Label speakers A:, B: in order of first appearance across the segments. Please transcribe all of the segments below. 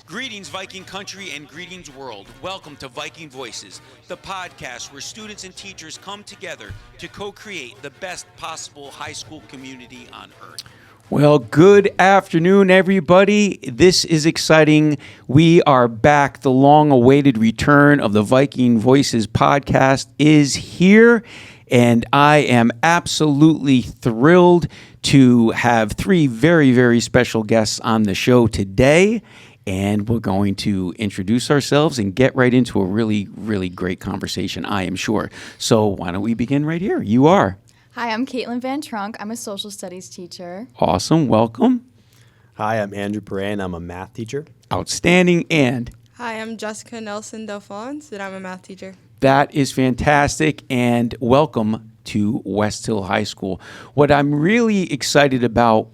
A: Greetings, Viking country, and greetings, world. Welcome to Viking Voices, the podcast where students and teachers come together to co-create the best possible high school community on earth. Well, good afternoon, everybody. This is exciting. We are back. The long-awaited return of the Viking Voices podcast is here, and I am absolutely thrilled to have three very, very special guests on the show today. And we're going to introduce ourselves and get right into a really, really great conversation, I am sure. So why don't we begin right here? You are.
B: Hi, I'm Caitlin VanTronk. I'm a social studies teacher.
A: Awesome. Welcome.
C: Hi, I'm Andrew Pare and I'm a math teacher.
A: Outstanding. And
D: Hi, I'm Jessica Nelson-Delphonse, and I'm a math teacher.
A: that is fantastic. And welcome to West Hill High School. What I'm really excited about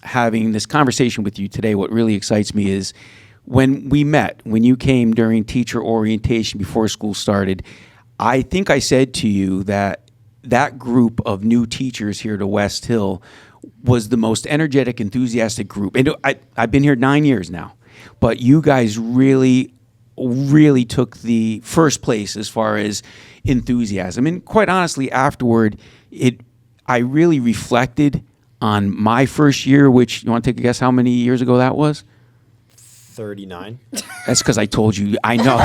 A: having this conversation with you today, what really excites me is when we met, when you came during teacher orientation before school started, I think I said to you that that group of new teachers here to West Hill was the most energetic, enthusiastic group. And I've been here 9 years now, but you guys really took the first place as far as enthusiasm. And quite honestly, afterward, I really reflected on my first year, which, you want to take a guess how many years ago that was?
C: 39.
A: That's because I told you. I know.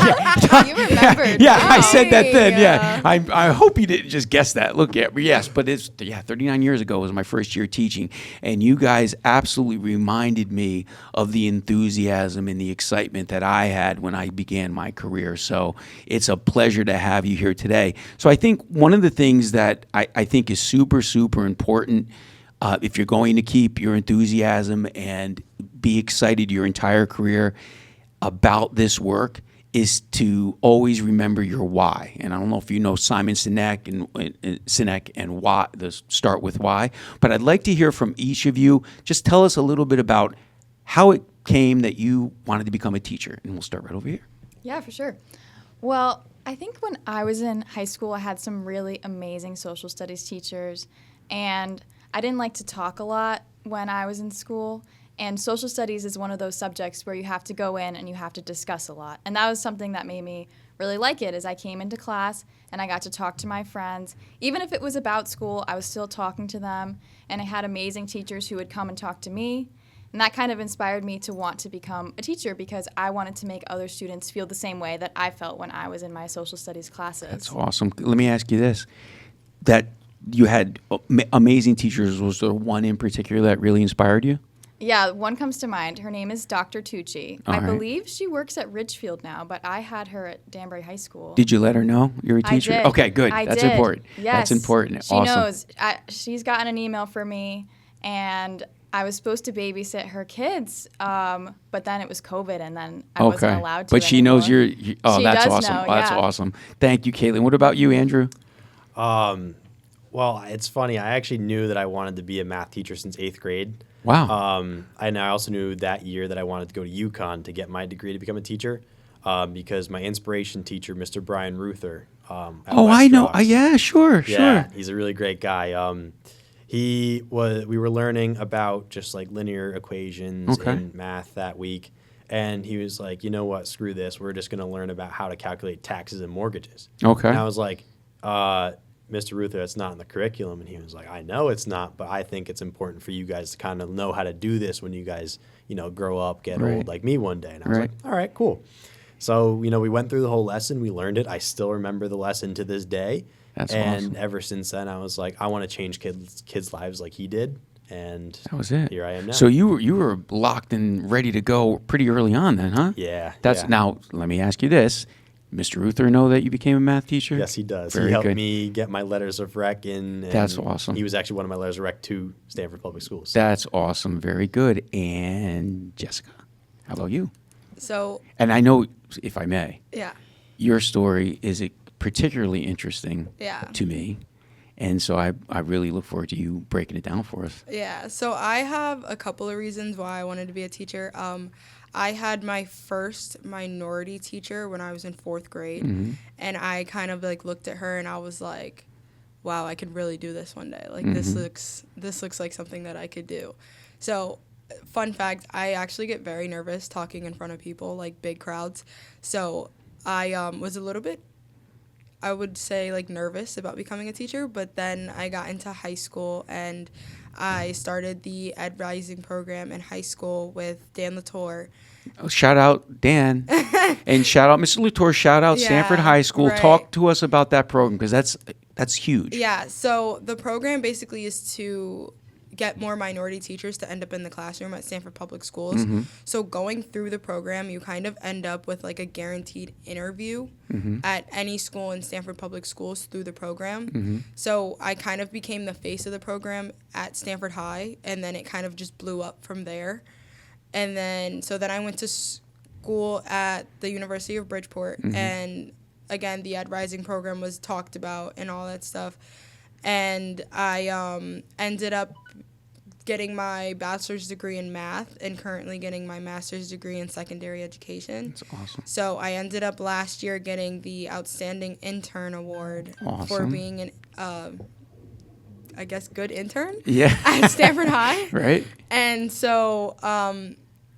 B: You remembered.
A: Yeah, I said that then.
B: Yeah.
A: I hope you didn't just guess that. Look, yes, but 39 years ago was my first year teaching, and you guys absolutely reminded me of the enthusiasm and the excitement that I had when I began my career. So it's a pleasure to have you here today. So I think one of the things that I think is super, super important, if you're going to keep your enthusiasm and be excited your entire career about this work, is to always remember your why. And I don't know if you know Simon Sinek and why, the start with why, but I'd like to hear from each of you. Just tell us a little bit about how it came that you wanted to become a teacher. And we'll start right over here.
B: Yeah, for sure. Well, I think when I was in high school, I had some really amazing social studies teachers, and I didn't like to talk a lot when I was in school. And social studies is one of those subjects where you have to go in and you have to discuss a lot. And that was something that made me really like it, as I came into class and I got to talk to my friends. Even if it was about school, I was still talking to them. And I had amazing teachers who would come and talk to me. And that kind of inspired me to want to become a teacher, because I wanted to make other students feel the same way that I felt when I was in my social studies classes.
A: That's awesome. Let me ask you this. That you had amazing teachers. Was there one in particular that really inspired you?
B: Yeah, one comes to mind. Her name is Dr. Tucci.
A: All
B: I
A: right.
B: believe she works at Ridgefield now, but I had her at Danbury High School.
A: Did you let her know you're a teacher?
B: I did.
A: Okay, good.
B: I
A: That's
B: did.
A: important.
B: Yes.
A: That's important.
B: She
A: Awesome.
B: knows. She's gotten an email from me, and I was supposed to babysit her kids, but then it was COVID, and then I wasn't allowed to.
A: But she knows
B: anymore.
A: you're.
B: She
A: That's
B: does
A: awesome.
B: know,
A: That's
B: yeah.
A: awesome. Thank you, Caitlin. What about you, Andrew?
C: Well, it's funny. I actually knew that I wanted to be a math teacher since 8th grade.
A: Wow.
C: And I also knew that year that I wanted to go to UConn to get my degree to become a teacher, because my inspiration teacher, Mr. Brian Ruther.
A: I know. Yeah, sure.
C: He's a really great guy. We were learning about just like linear equations in math that week. And he was like, you know what, screw this. We're just going to learn about how to calculate taxes and mortgages.
A: Okay.
C: And I was like, Mr. Ruther, that's not in the curriculum. And he was like, I know it's not, but I think it's important for you guys to kind of know how to do this when you guys, grow up, get old like me one day. And I was like, all right, cool. So, we went through the whole lesson. We learned it. I still remember the lesson to this day.
A: That's
C: and
A: awesome.
C: Ever since then, I was like, I want to change kids' lives like he did. And
A: That was it.
C: Here I am now.
A: So you were locked and ready to go pretty early on then, huh?
C: Yeah.
A: Now, let me ask you this. Mr. Ruther know that you became a math teacher?
C: Yes, he does.
A: Very
C: he helped
A: good.
C: me get my letters of rec in. And
A: That's awesome.
C: He was actually one of my letters of rec to Stanford Public Schools.
A: That's awesome. Very good. And Jessica, how about you?
D: So,
A: And I know, if I may,
D: yeah.
A: your story is particularly interesting
D: Yeah.
A: to me. And so I really look forward to you breaking it down for us.
D: Yeah, so I have a couple of reasons why I wanted to be a teacher. I had my first minority teacher when I was in 4th grade, and I kind of looked at her and I was like, wow, I could really do this one day. This looks like something that I could do. So fun fact, I actually get very nervous talking in front of people, like big crowds. So I was a little bit, I would say, like nervous about becoming a teacher, but then I got into high school and I started the Ed Rising program in high school with Dan Latour.
A: Oh, shout out Dan and shout out Mr. Latour. Shout out
D: Yeah,
A: Stanford High School.
D: right.
A: Talk to us about that program because that's huge.
D: Yeah, so the program basically is to get more minority teachers to end up in the classroom at Stanford Public Schools.
A: Mm-hmm.
D: So going through the program, you kind of end up with like a guaranteed interview
A: Mm-hmm.
D: at any school in Stanford Public Schools through the program.
A: Mm-hmm.
D: So I kind of became the face of the program at Stanford High, and then it kind of just blew up from there. And then, so then I went to school at the University of Bridgeport,
A: Mm-hmm.
D: and again, the Ed Rising program was talked about and all that stuff. And I ended up getting my bachelor's degree in math and currently getting my master's degree in secondary education.
A: That's awesome.
D: So I ended up last year getting the Outstanding Intern Award for
A: Awesome.
D: being an, I guess, good intern
A: Yeah.
D: at Stanford High.
A: Right.
D: And so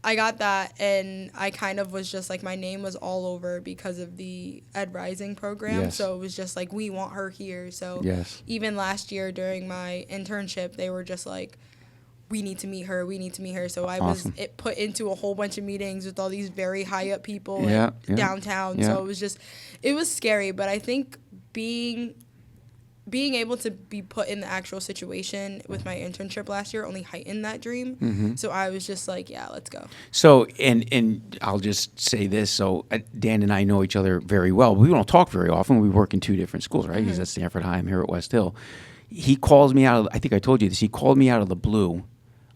D: I got that, and I kind of was just like, my name was all over because of the Ed Rising program.
A: Yes.
D: So it was just like, we want her here. So
A: Yes.
D: even last year during my internship, they were just like, we need to meet her. We need to meet her. So I
A: Awesome.
D: was put into a whole bunch of meetings with all these very high up people
A: Yeah, yeah,
D: downtown.
A: yeah.
D: So it was scary. But I think being able to be put in the actual situation with my internship last year only heightened that dream.
A: Mm-hmm.
D: So I was just like, yeah, let's go.
A: So, and I'll just say this. So Dan and I know each other very well. We don't talk very often. We work in two different schools, right? He's at Stanford High. I'm here at West Hill. He calls me out of, I think I told you this, he called me out of the blue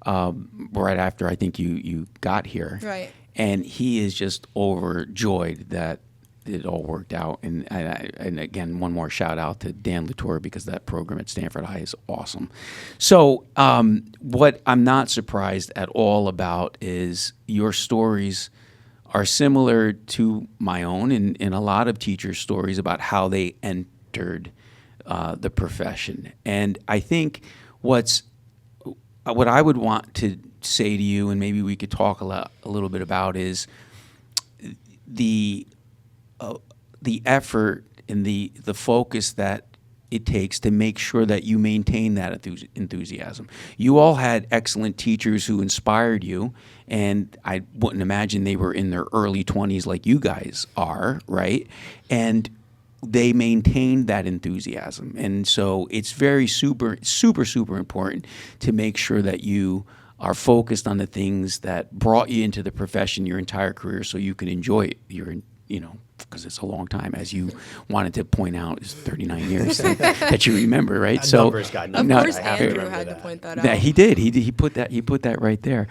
A: right after I think you got here.
D: Right.
A: And he is just overjoyed that it all worked out. And again, one more shout out to Dan Latour because that program at Stanford High is awesome. So what I'm not surprised at all about is your stories are similar to my own and a lot of teachers' stories about how they entered the profession. And I think what I would want to say to you, and maybe we could talk a little bit about, is the effort and the focus that it takes to make sure that you maintain that enthusiasm. You all had excellent teachers who inspired you, and I wouldn't imagine they were in their early 20s like you guys are, right? And they maintained that enthusiasm. And so it's very super important to make sure that you are focused on the things that brought you into the profession your entire career so you can enjoy it. Because it's a long time, as you wanted to point out, is 39 years that you remember, right?
C: That number's got
D: Of
C: numbers.
D: course,
C: I have to
D: Andrew
C: remember
D: had to
C: that.
D: point that out.
A: Yeah, he did. He put that right there.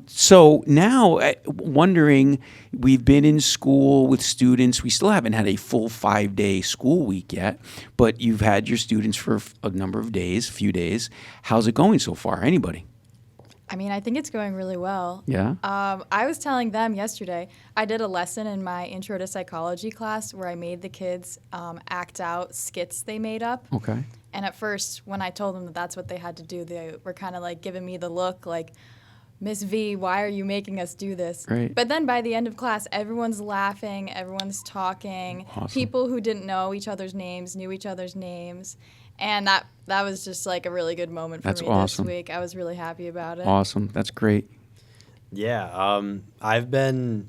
A: So now, wondering, we've been in school with students. We still haven't had a full 5-day school week yet, but you've had your students for a number of days, few days. How's it going so far? Anybody?
B: I mean, I think it's going really well.
A: Yeah.
B: I was telling them yesterday, I did a lesson in my intro to psychology class where I made the kids act out skits they made up.
A: Okay.
B: And at first, when I told them that that's what they had to do, they were kind of like giving me the look like, Miss V, why are you making us do this?
A: Right.
B: But then by the end of class, everyone's laughing, everyone's talking.
A: Awesome.
B: People who didn't know each other's names knew each other's names. And that was just like a really good moment for
A: That's
B: me
A: awesome.
B: this week. I was really happy about it.
A: Awesome. That's great.
C: Yeah, I've been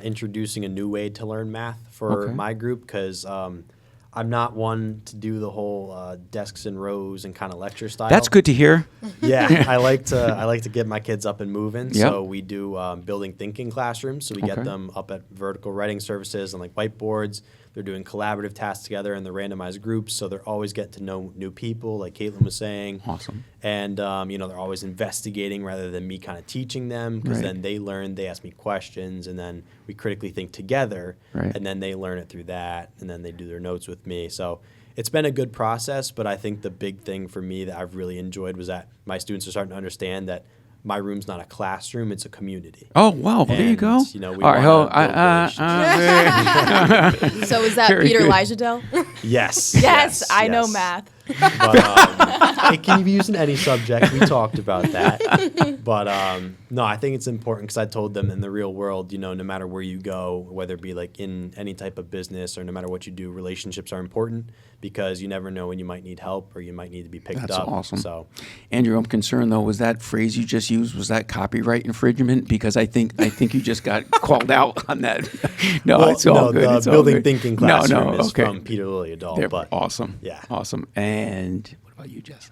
C: introducing a new way to learn math for
A: Okay.
C: my group because I'm not one to do the whole desks and rows and kind of lecture style.
A: That's good to hear.
C: Yeah, I like to get my kids up and moving.
A: Yep.
C: So we do building thinking classrooms. So we
A: Okay.
C: get them up at vertical writing surfaces and like whiteboards. They're doing collaborative tasks together in the randomized groups. So they're always getting to know new people, like Caitlin was saying.
A: Awesome.
C: And they're always investigating rather than me kind of teaching them because
A: Right.
C: then they learn, they ask me questions, and then we critically think together.
A: Right.
C: And then they learn it through that, and then they do their notes with me. So it's been a good process, but I think the big thing for me that I've really enjoyed was that my students are starting to understand that my room's not a classroom, it's a community.
A: Oh, wow. There you
C: And,
A: go.
C: we
A: All right,
C: wanna build relationships.
B: So is that
A: Very
B: Peter
A: good.
B: Lijdedel?
C: Yes.
B: Yes, I know math.
C: But it can be used in any subject. We talked about that. But no, I think it's important because I told them in the real world, no matter where you go, whether it be like in any type of business or no matter what you do, relationships are important because you never know when you might need help or you might need to be picked up.
A: That's awesome.
C: So,
A: Andrew, I'm concerned though. Was that phrase you just used? Was that copyright infringement? Because I think you just got called out on that. No,
C: well,
A: it's all good.
C: The
A: it's all
C: building
A: good.
C: thinking classroom is
A: okay.
C: from Peter Liljedahl.
A: They're
C: but
A: awesome.
C: Yeah,
A: awesome. And what about you, Jess?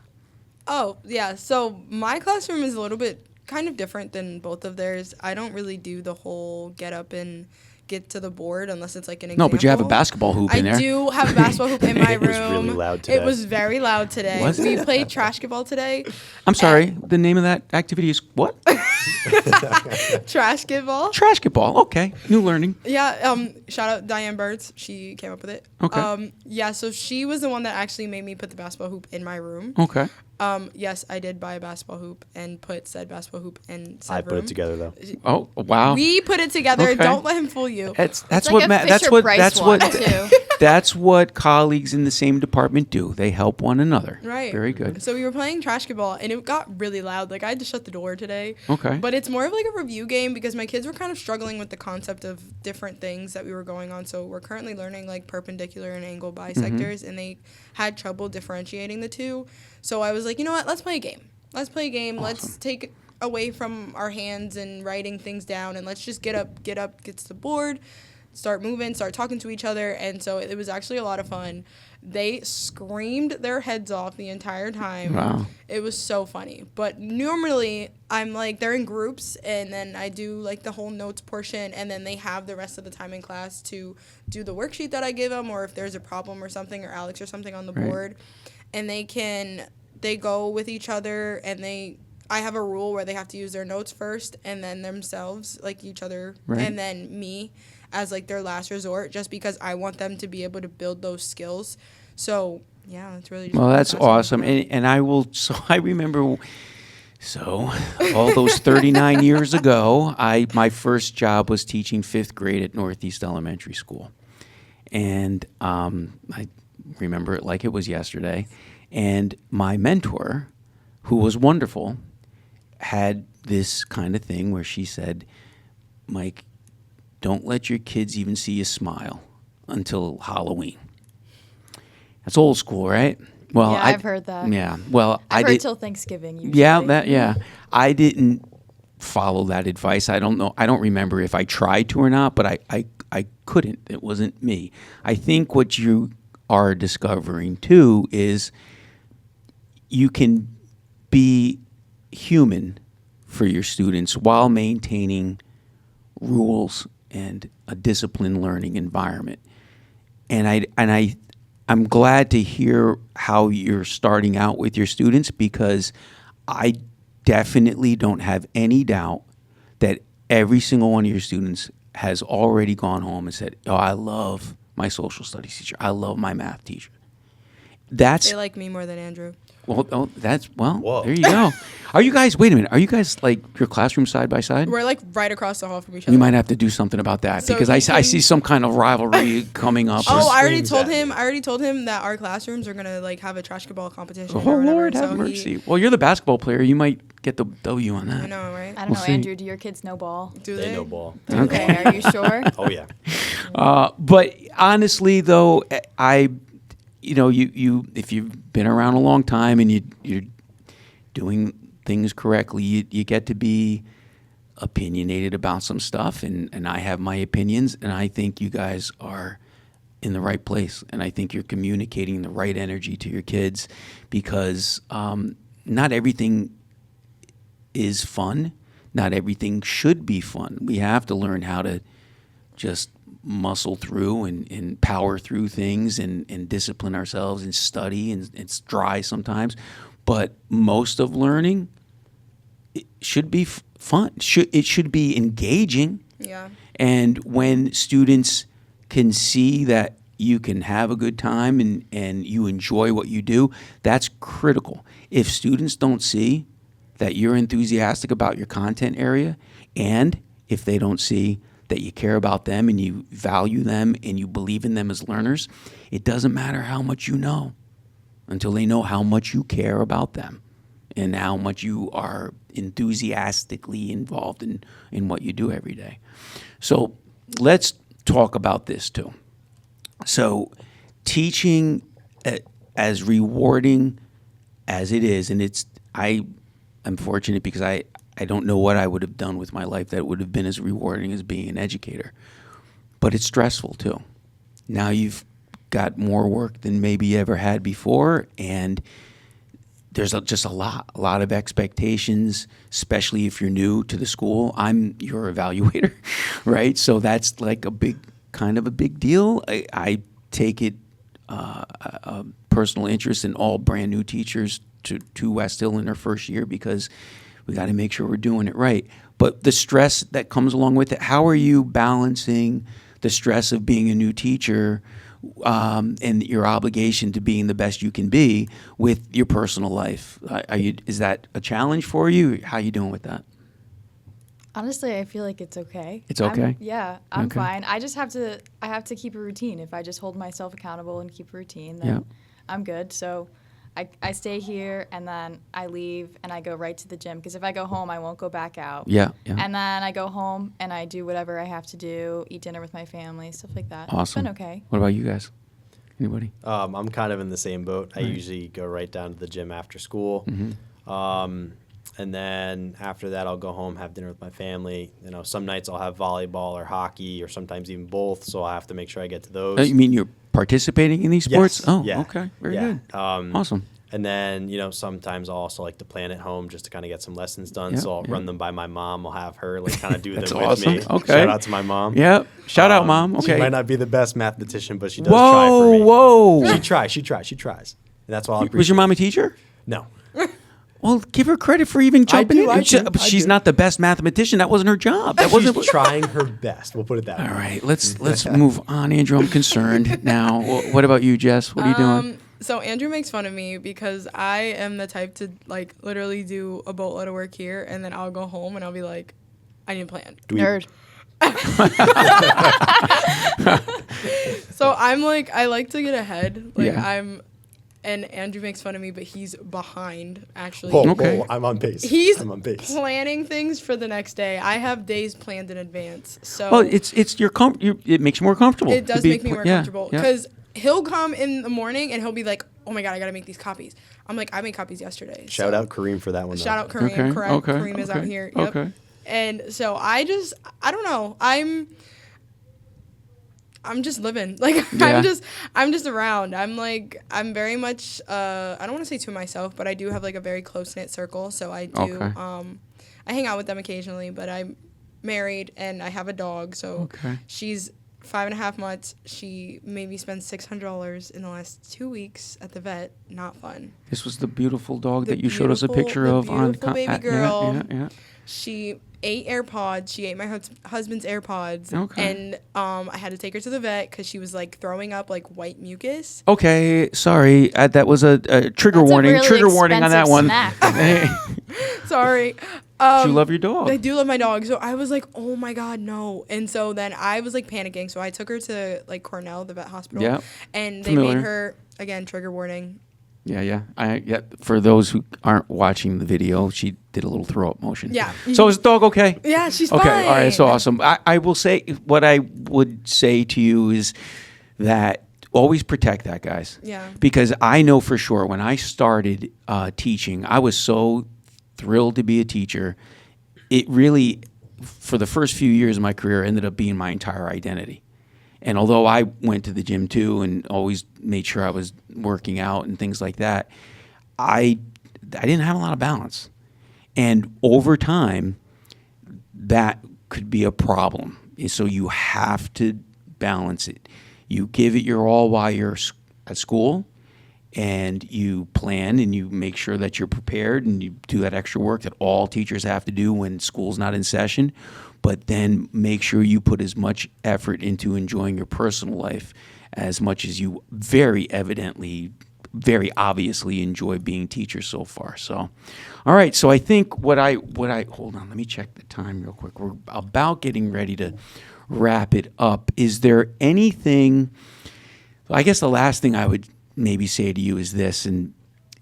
D: Oh, yeah. So my classroom is a little bit kind of different than both of theirs. I don't really do the whole get up and get to the board unless it's like an example.
A: No, but you have a basketball hoop in there.
D: I do have a basketball hoop in my room.
C: It was really loud today.
D: It was very loud today.
A: Was
D: We
A: it?
D: played trash-basketball today.
A: I'm sorry. The name of that activity is what?
D: Trash-basketball.
A: Trash-basketball. Okay. New learning.
D: Yeah, shout out Diane Birds. She came up with it.
A: Okay.
D: Yeah, so she was the one that actually made me put the basketball hoop in my room.
A: Okay.
D: Yes, I did buy a basketball hoop and put said basketball hoop in said
C: I
D: room.
C: put it together though.
A: Oh, wow.
D: We put it together.
A: Okay.
D: Don't let him fool you.
A: That's
B: It's
A: what
B: like a
A: that's what
B: Fisher-Price
A: that's
B: one,
A: what
B: too.
A: that's what colleagues in the same department do. They help one another.
D: Right.
A: Very good.
D: So we were playing trash-basketball, and it got really loud. Like, I had to shut the door today.
A: Okay.
D: But it's more of like a review game because my kids were kind of struggling with the concept of different things that we were going on. So we're currently learning, like, perpendicular and angle bisectors, and they had trouble differentiating the two. So I was like, you know what? Let's play a game. Let's play a game.
A: Awesome.
D: Let's take away from our hands and writing things down, and let's just get up, get to the board, start moving, start talking to each other. And so it was actually a lot of fun. They screamed their heads off the entire time.
A: Wow.
D: It was so funny. But normally I'm like, they're in groups, and then I do like the whole notes portion, and then they have the rest of the time in class to do the worksheet that I give them, or if there's a problem or something, or Alex or something on the
A: Right.
D: board. And they go with each other, and I have a rule where they have to use their notes first and then themselves, like each other,
A: Right.
D: and then me as like their last resort, just because I want them to be able to build those skills. So yeah, it's really just
A: Well, that's awesome.
D: And
A: And I remember all those 39 years ago, my first job was teaching 5th grade at Northeast Elementary School. And I remember it like it was yesterday. And my mentor, who was wonderful, had this kind of thing where she said, Mike, don't let your kids even see you smile until Halloween. That's old school, right? Well,
B: Yeah, I've heard that.
A: Yeah. Well,
B: I've
A: I
B: heard
A: did.
B: till Thanksgiving usually.
A: Yeah. I didn't follow that advice. I don't know. I don't remember if I tried to or not, but I couldn't. It wasn't me. I think what you are discovering too is you can be human for your students while maintaining rules and a disciplined learning environment. And I'm glad to hear how you're starting out with your students, because I definitely don't have any doubt that every single one of your students has already gone home and said, oh, I love my social studies teacher. I love my math teacher. That's
D: they like me more than Andrew.
A: Well,
C: Whoa.
A: there you go. Are you guys, wait a minute, are you guys like your classroom side by side?
D: We're like right across the hall from each other.
A: You might have to do something about that,
D: So
A: because
D: he
A: I
D: can-
A: see some kind of rivalry coming up.
D: Oh, I already
C: screams
D: told
C: at
D: him.
C: me.
D: I already told him that our classrooms are gonna like have a trash basketball competition.
A: Oh,
D: or whatever.
A: Lord, have
D: So
A: mercy. Well, you're the basketball player. You might get the W on that.
D: I know, right?
B: I don't
A: We'll
B: know,
A: see.
B: Andrew. Do your kids know ball?
D: Do
C: They know ball.
B: Okay, are you sure?
C: Oh yeah.
A: But honestly, though, you if you've been around a long time and you're doing things correctly, you get to be opinionated about some stuff, and I have my opinions, and I think you guys are in the right place, and I think you're communicating the right energy to your kids, because not everything is fun. Not everything should be fun. We have to learn how to just muscle through and power through things and discipline ourselves and study, and it's dry sometimes. But most of learning, it should be fun. It should be engaging.
D: Yeah.
A: And when students can see that you can have a good time and you enjoy what you do, that's critical. If students don't see that you're enthusiastic about your content area, and if they don't see that you care about them and you value them and you believe in them as learners, it doesn't matter how much you know. until they know how much you care about them and how much you are enthusiastically involved in what you do every day. So let's talk about this too. So teaching, as rewarding as it is, and I'm fortunate because I don't know what I would have done with my life that would have been as rewarding as being an educator. But it's stressful too. Now you've got more work than maybe you ever had before, and there's just a lot of expectations, especially if you're new to the school. I'm your evaluator, right? So that's like a big deal. I take it a personal interest in all brand new teachers to West Hill in their first year, because we got to make sure we're doing it right. But the stress that comes along with it, how are you balancing the stress of being a new teacher and your obligation to being the best you can be with your personal life? Is that a challenge for you? How are you doing with that?
B: Honestly, I feel like it's okay.
A: It's okay?
B: I'm
A: Okay.
B: fine. I have to keep a routine. If I just hold myself accountable and keep a routine, then
A: Yeah.
B: I'm good. So I stay here, and then I leave, and I go right to the gym, because if I go home, I won't go back out.
A: Yeah.
B: And then I go home, and I do whatever I have to do, eat dinner with my family, stuff like that. It's
A: Awesome.
B: been okay.
A: What about you guys? Anybody?
C: I'm kind of in the same boat. I usually go right down to the gym after school. And then after that, I'll go home, have dinner with my family. You know, some nights I'll have volleyball or hockey, or sometimes even both. So I have to make sure I get to those.
A: You mean you're participating in these sports?
C: Yes.
A: Oh,
C: Yeah.
A: okay. Very
C: Yeah.
A: good. Awesome.
C: And then, you know, sometimes I'll also like to plan at home just to kind of get some lessons done.
A: Yeah,
C: So I'll
A: yeah.
C: run them by my mom. I'll have her like kind of do them
A: That's
C: with
A: awesome.
C: me.
A: Okay.
C: Shout out to my mom.
A: Yeah. Shout out, Mom. Okay.
C: She might not be the best mathematician, but she does try for me.
A: Whoa.
C: She tries. And that's why I appreciate
A: Was your mom a teacher?
C: No.
A: Well, give her credit for even jumping in.
C: I
A: But she's
C: do.
A: not the best mathematician. That wasn't her job. That wasn't.
C: She's trying her best. We'll put it that way.
A: All right. Let's move on, Andrew. I'm concerned now. What about you, Jess? What are you doing?
D: So Andrew makes fun of me because I am the type to like literally do a boatload of work here, and then I'll go home and I'll be like, I need a plan.
B: Nerd.
D: So I'm like, I like to get ahead. Like
A: Yeah.
D: and Andrew makes fun of me, but he's behind actually.
C: Whoa,
A: Okay.
C: whoa, I'm on pace.
D: He's
C: I'm on pace.
D: planning things for the next day. I have days planned in advance. So
A: Well, it's your it makes you more comfortable.
D: it does make me more comfortable
A: Yeah.
D: because he'll come in the morning and he'll be like, "Oh my god, I gotta make these copies." I'm like, "I made copies yesterday."
C: Shout
D: so-
C: out Kareem for that one.
D: Shout out Kareem.
A: Okay,
D: Correct.
A: okay,
D: Kareem is out
A: okay,
D: here. Yep.
A: okay.
D: And so I don't know. I'm just living. Like
A: Yeah.
D: I'm just around. I'm very much I don't want to say to myself, but I do have like a very close knit circle. So I do
A: Okay.
D: I hang out with them occasionally, but I'm married and I have a dog. So
A: Okay.
D: she's 5.5 months. She maybe spent $600 in the last 2 weeks at the vet. Not fun.
A: This was the beautiful dog
D: The
A: that you showed us a
D: beautiful-
A: picture
D: the
A: of on.
D: beautiful baby girl.
A: Yeah.
D: She ate AirPods. She ate my husband's AirPods.
A: Okay.
D: And I had to take her to the vet because she was like throwing up like white mucus.
A: Okay, sorry. That was a trigger
B: That's a
A: warning.
B: really
A: Trigger warning on that
B: expensive
A: one.
B: snack.
A: Hey,
D: Sorry.
A: you love your dog.
D: I do love my dog. So I was like, oh my God, no. And so then I was like panicking. So I took her to like Cornell, the vet hospital.
A: Yeah.
D: And they
A: Familiar.
D: made her, again, trigger warning.
A: Yeah. For those who aren't watching the video, she did a little throw up motion.
D: Yeah.
A: So is the dog okay?
D: Yeah, she's
A: Okay,
D: fine.
A: all right, that's awesome. I will say, what I would say to you is that always protect that, guys.
D: Yeah.
A: Because I know for sure when I started teaching, I was so thrilled to be a teacher. It really, for the first few years of my career, ended up being my entire identity. And although I went to the gym too and always made sure I was working out and things like that, I didn't have a lot of balance. And over time, that could be a problem. So you have to balance it. You give it your all while you're at school, and you plan and you make sure that you're prepared and you do that extra work that all teachers have to do when school's not in session. But then make sure you put as much effort into enjoying your personal life as much as you very obviously enjoy being teachers so far. So, all right. So I think what I hold on, let me check the time real quick. We're about getting ready to wrap it up. Is there anything, I guess the last thing I would maybe say to you is this, and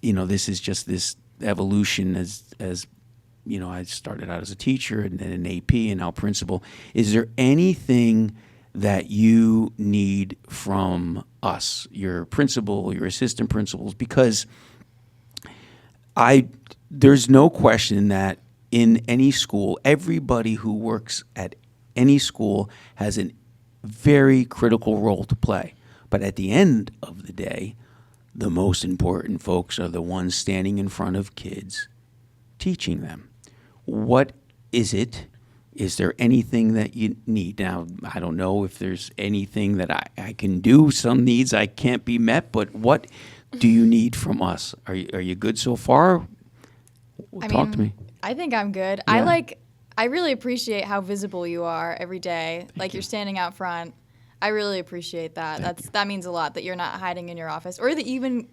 A: this is just this evolution as I started out as a teacher and then an AP and now principal. Is there anything that you need from us, your principal, your assistant principals? Because there's no question that in any school, everybody who works at any school has a very critical role to play. But at the end of the day, the most important folks are the ones standing in front of kids teaching them. What is it? Is there anything that you need? Now, I don't know if there's anything that I can do. Some needs I can't be met, but what do you need from us? Are you good so far? Talk to me.
B: I think I'm good.
A: Yeah.
B: I really appreciate how visible you are every day. You're standing out front. I really appreciate that. That means a lot, that you're not hiding in your office, or that you even,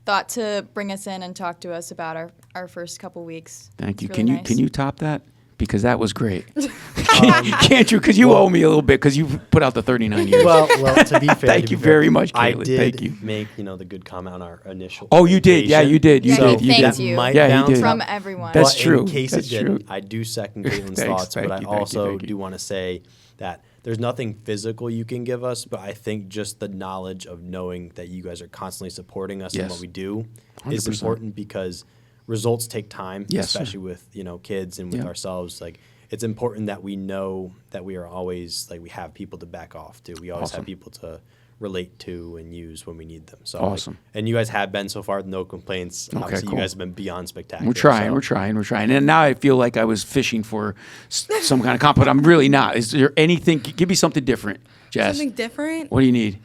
B: thought to bring us in and talk to us about our first couple weeks.
A: Thank you.
B: It's really nice.
A: Can you top that? Because that was great. Can't you? Because you owe me a little bit because you put out the 39 years.
C: Well, to be fair,
A: Thank you very much,
C: I
A: Caitlin.
C: did
A: Thank you.
C: make the good comment on our initial.
A: Oh, you did. Yeah, you did. You
B: Yeah,
A: did. You
B: thank
A: did.
B: you.
C: That might
A: Yeah, you
C: bounce
A: did.
B: From
C: up,
B: everyone.
A: That's
C: but
A: true.
C: In case
A: That's
C: it didn't,
A: true.
C: I do second Caitlin's
A: Thanks.
C: thoughts,
A: Thank
C: but
A: you,
C: I
A: thank you,
C: also
A: thank you.
C: do want to say that there's nothing physical you can give us, but I think just the knowledge of knowing that you guys are constantly supporting us in
A: Yes.
C: what we do is
A: 100%.
C: important, because results take time,
A: Yes, sir.
C: especially with kids and with
A: Yeah.
C: ourselves. It's important that we know that we are always we have people to back off to. We always
A: Awesome.
C: have people to relate to and use when we need them. So
A: Awesome.
C: and you guys have been so far, no complaints.
A: Okay,
C: Obviously,
A: cool.
C: you guys have been beyond spectacular.
A: We're trying.
C: so-
A: We're trying. And now I feel like I was fishing for some kind of comp, but I'm really not. Is there anything? Give me something different, Jess.
D: Something different
A: What do you need?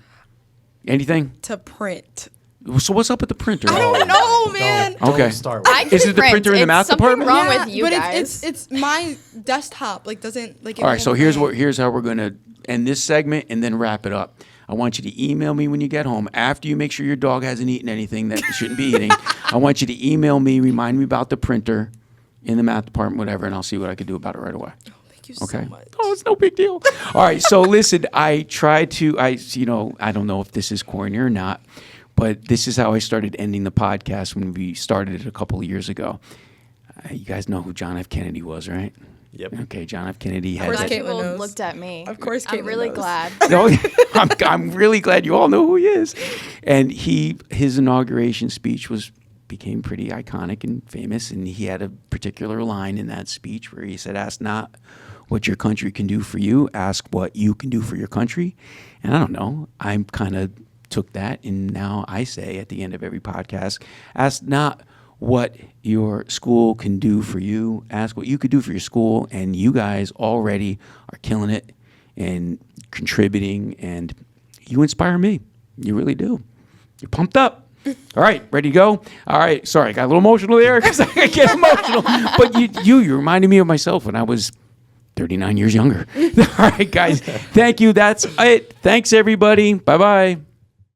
A: Anything?
D: to print.
A: So what's up with the printer?
D: I don't know, man.
C: Don't
A: Okay.
C: start with
B: I
C: it.
B: can
A: Is it the
B: print.
A: printer in the
B: It's
A: math
B: something
A: department?
B: wrong with you
D: but
B: guys.
D: it's my desktop doesn't it
A: All right. So
D: won't
A: here's how we're gonna end this segment and then wrap it up. I want you to email me when you get home after you make sure your dog hasn't eaten anything that it shouldn't be eating. I want you to email me, remind me about the printer in the math department, whatever, and I'll see what I can do about it right away.
D: Thank you
A: Okay.
D: so much.
A: Oh, it's no big deal. All right. So listen, I don't know if this is corny or not, but this is how I started ending the podcast when we started it a couple of years ago. You guys know who John F. Kennedy was, right?
C: Yep.
A: Okay, John F. Kennedy
D: Of
A: had
D: course,
A: that.
D: Caitlin
B: People
D: knows.
B: looked at me.
D: Of course,
B: I'm
D: Caitlin
B: really
D: knows.
B: glad.
A: No, I'm really glad you all know who he is. And his inauguration speech became pretty iconic and famous, and he had a particular line in that speech where he said, "Ask not what your country can do for you, ask what you can do for your country." And I don't know, I kind of took that, and now I say at the end of every podcast, ask not what your school can do for you, ask what you could do for your school. And you guys already are killing it and contributing, and you inspire me. You really do. You're pumped up. All right, ready to go? All right, sorry, I got a little emotional there because I get emotional. But you reminded me of myself when I was 39 years younger. All right, guys, thank you. That's it. Thanks, everybody. Bye-bye.